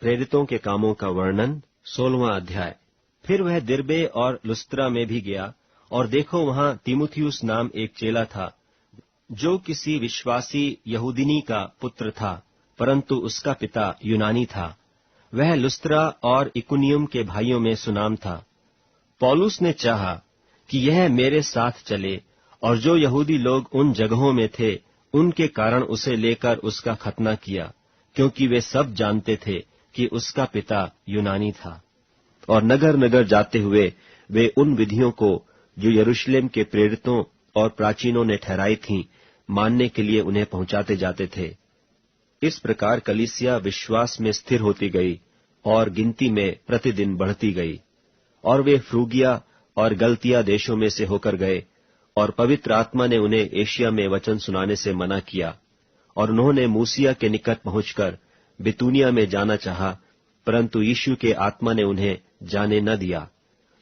प्रेरितों के कामों का वर्णन 16वां अध्याय। फिर वह दिर्बे और लुस्त्रा में भी गया, और देखो वहां तीमुथियुस नाम एक चेला था, जो किसी विश्वासी यहूदिनी का पुत्र था, परंतु उसका पिता यूनानी था। वह लुस्त्रा और इकुनियुम के भाइयों में सुनाम था। पौलुस ने चाहा कि यह मेरे साथ चले, और जो यहूदी लोग उन जगहों में थे उनके कारण उसे लेकर उसका खतना किया, क्योंकि वे सब जानते थे कि उसका पिता यूनानी था। और नगर नगर जाते हुए वे उन विधियों को जो यरूशलेम के प्रेरितों और प्राचीनों ने ठहराई थीं, मानने के लिए उन्हें पहुंचाते जाते थे। इस प्रकार कलीसिया विश्वास में स्थिर होती गई और गिनती में प्रतिदिन बढ़ती गई। और वे फ्रूगिया और गलतिया देशों में से होकर गए, और पवित्र आत्मा ने उन्हें एशिया में वचन सुनाने से मना किया। और उन्होंने मूसिया के निकट पहुंचकर बितूनिया में जाना चाहा, परंतु यीशु के आत्मा ने उन्हें जाने न दिया।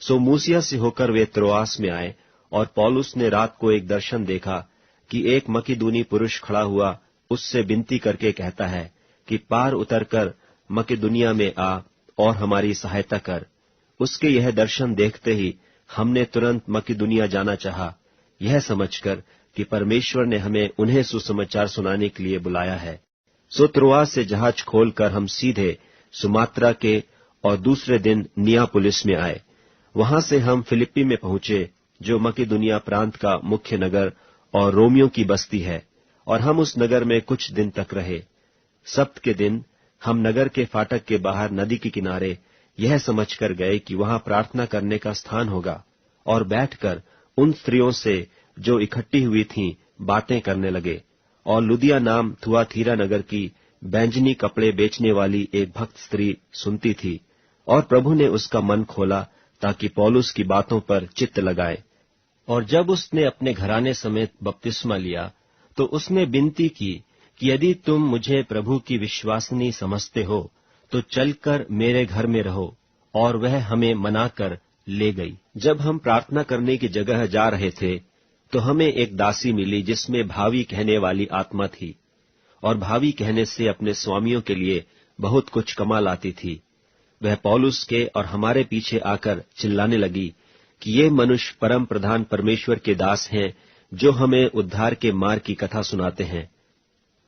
सो मूसिया से होकर वे त्रोआस में आए, और पौलुस ने रात को एक दर्शन देखा कि एक मकिदूनी पुरुष खड़ा हुआ उससे विनती करके कहता है कि पार उतरकर मकिदुनिया में आ और हमारी सहायता कर। उसके यह दर्शन देखते ही हमने तुरंत मकिदुनिया जाना चाहा, यह समझकर कि परमेश्वर ने हमें उन्हें सुसमाचार सुनाने के लिए बुलाया है। सो त्रोआस से जहाज खोलकर हम सीधे सुमात्रा के और दूसरे दिन नियापुलिस में आए। वहां से हम फिलिप्पी में पहुंचे, जो मकिदुनिया प्रांत का मुख्य नगर और रोमियों की बस्ती है, और हम उस नगर में कुछ दिन तक रहे। सप्त के दिन हम नगर के फाटक के बाहर नदी के किनारे यह समझकर गए कि वहां प्रार्थना करने का स्थान होगा, और बैठकर उन स्त्रियों से जो इकट्ठी हुई थीं बातें करने लगे। और लुदिया नाम थुआथीरा नगर की बैंजनी कपड़े बेचने वाली एक भक्त स्त्री सुनती थी, और प्रभु ने उसका मन खोला ताकि पौलुस की बातों पर चित्त लगाए। और जब उसने अपने घराने समेत बपतिस्मा लिया, तो उसने विनती की कि यदि तुम मुझे प्रभु की विश्वासनी समझते हो तो चलकर मेरे घर में रहो, और वह हमें मनाकर ले गई। जब हम प्रार्थना करने की जगह जा रहे थे, तो हमें एक दासी मिली जिसमें भावी कहने वाली आत्मा थी, और भावी कहने से अपने स्वामियों के लिए बहुत कुछ कमा लाती थी। वह पौलुस के और हमारे पीछे आकर चिल्लाने लगी कि ये मनुष्य परम प्रधान परमेश्वर के दास हैं, जो हमें उद्धार के मार्ग की कथा सुनाते हैं।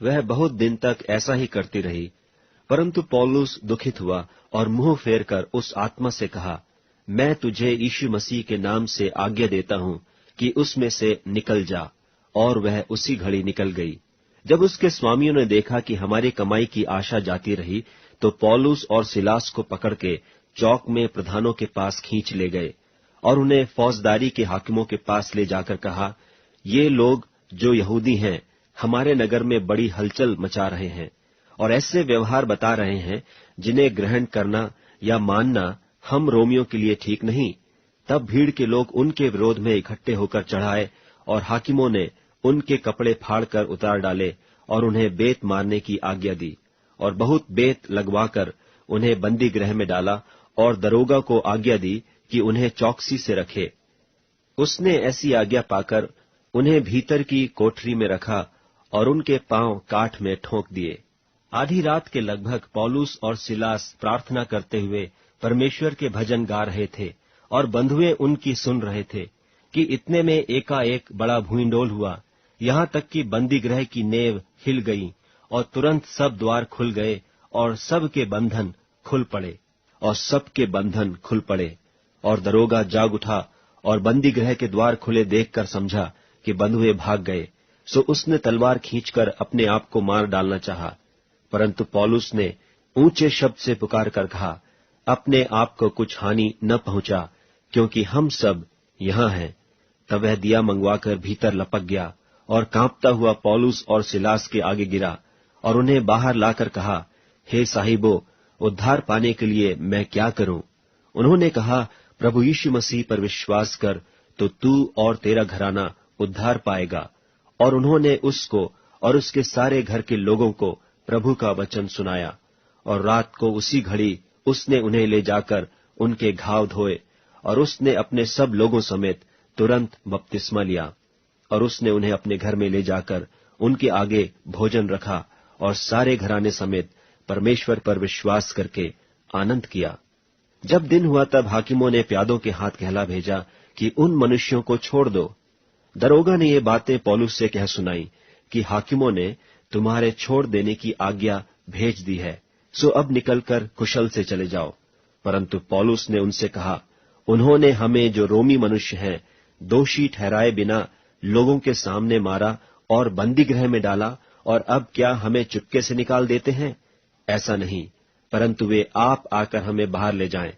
वह बहुत दिन तक ऐसा ही करती रही, परंतु पौलुस दुखित हुआ और मुंह फेर कर उस आत्मा से कहा, मैं तुझे यीशु मसीह के नाम से आज्ञा देता हूं कि उसमें से निकल जा। और वह उसी घड़ी निकल गई। जब उसके स्वामियों ने देखा कि हमारी कमाई की आशा जाती रही, तो पौलुस और सिलास को पकड़ के चौक में प्रधानों के पास खींच ले गए, और उन्हें फौजदारी के हाकिमों के पास ले जाकर कहा, ये लोग जो यहूदी हैं हमारे नगर में बड़ी हलचल मचा रहे हैं, और ऐसे व्यवहार बता रहे हैं जिन्हें ग्रहण करना या मानना हम रोमियों के लिए ठीक नहीं। तब भीड़ के लोग उनके विरोध में इकट्ठे होकर चढ़ाए, और हाकिमों ने उनके कपड़े फाड़कर उतार डाले और उन्हें बेत मारने की आज्ञा दी, और बहुत बेत लगवाकर उन्हें बंदी गृह में डाला, और दरोगा को आज्ञा दी कि उन्हें चौकसी से रखे। उसने ऐसी आज्ञा पाकर उन्हें भीतर की कोठरी में रखा और उनके पांव काठ में ठोंक दिए। आधी रात के लगभग पौलुस और सिलास प्रार्थना करते हुए परमेश्वर के भजन गा रहे थे, और बंधुए उनकी सुन रहे थे कि इतने में एकाएक बड़ा भूइंडोल हुआ, यहाँ तक कि बंदी गृह की नेव हिल गई, और तुरंत सब द्वार खुल गए और सब के बंधन खुल पड़े। और दरोगा जाग उठा और बंदी गृह के द्वार खुले देखकर समझा कि बंधुए भाग गए। सो उसने तलवार खींचकर अपने आप को मार डालना चाहा, परंतु पौलुस ने ऊंचे शब्द से पुकार कर कहा, अपने आप को कुछ हानि न पहुंचा, क्योंकि हम सब यहाँ हैं। तब वह दिया मंगवाकर भीतर लपक गया और कांपता हुआ पौलुस और सिलास के आगे गिरा, और उन्हें बाहर लाकर कहा, हे साहिबो, उद्धार पाने के लिए मैं क्या करूं? उन्होंने कहा, प्रभु यीशु मसीह पर विश्वास कर, तो तू और तेरा घराना उद्धार पाएगा। और उन्होंने उसको और उसके सारे घर के लोगों को प्रभु का वचन सुनाया। और रात को उसी घड़ी उसने उन्हें ले जाकर उनके घाव धोए, और उसने अपने सब लोगों समेत तुरंत बपतिस्मा लिया। और उसने उन्हें अपने घर में ले जाकर उनके आगे भोजन रखा, और सारे घराने समेत परमेश्वर पर विश्वास करके आनंद किया। जब दिन हुआ तब हाकिमों ने प्यादों के हाथ कहला भेजा कि उन मनुष्यों को छोड़ दो। दरोगा ने ये बातें पौलुस से कह सुनाई कि हाकिमों ने तुम्हारे छोड़ देने की आज्ञा भेज दी है, सो अब निकलकर कुशल से चले जाओ। परंतु पौलुस ने उनसे कहा, उन्होंने हमें जो रोमी मनुष्य हैं दोषी ठहराए बिना लोगों के सामने मारा और बंदीगृह में डाला, और अब क्या हमें चुपके से निकाल देते हैं? ऐसा नहीं, परंतु वे आप आकर हमें बाहर ले जाएं।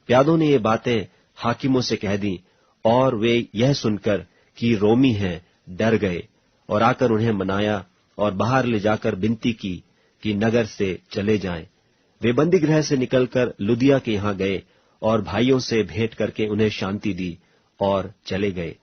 प्यादों ने ये बातें हाकिमों से कह दी, और वे यह सुनकर कि रोमी हैं डर गए और आकर उन्हें मनाया और बाहर ले जाकर विनती की कि नगर से चले जाएं। वे बंदीगृह से निकलकर लुदिया के यहां गए और भाइयों से भेंट करके उन्हें शांति दी और चले गए।